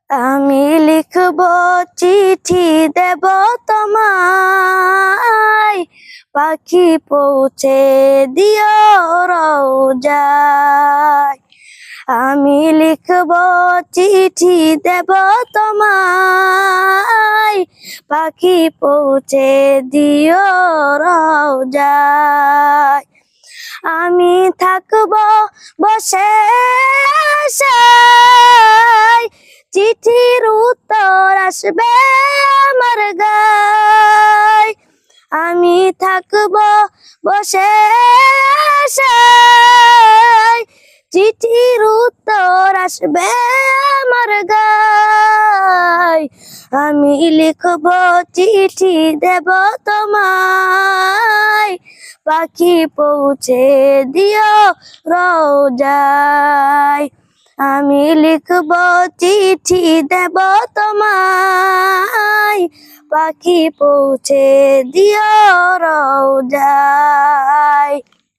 আমি লিখব চিঠি দেব তোমায়, পাখি পৌঁছে দিও রোজায়। আমি লিখব চিঠি দেব তোমায়, পাখি পৌঁছে দিও রোজায়। আমি থাকব বসে আশায়, চিঠির উত্তর আসবে আমার গায়। আমি থাকব বসে আশায়, চিঠির উত্তর আসবে আমার গায়। আমি লিখব চিঠি দেব তোমায়, পাখি পৌঁছে দিও রোজায়। আমি লিখব চিঠি দেব তোমায়, পাখি পৌঁছে দিও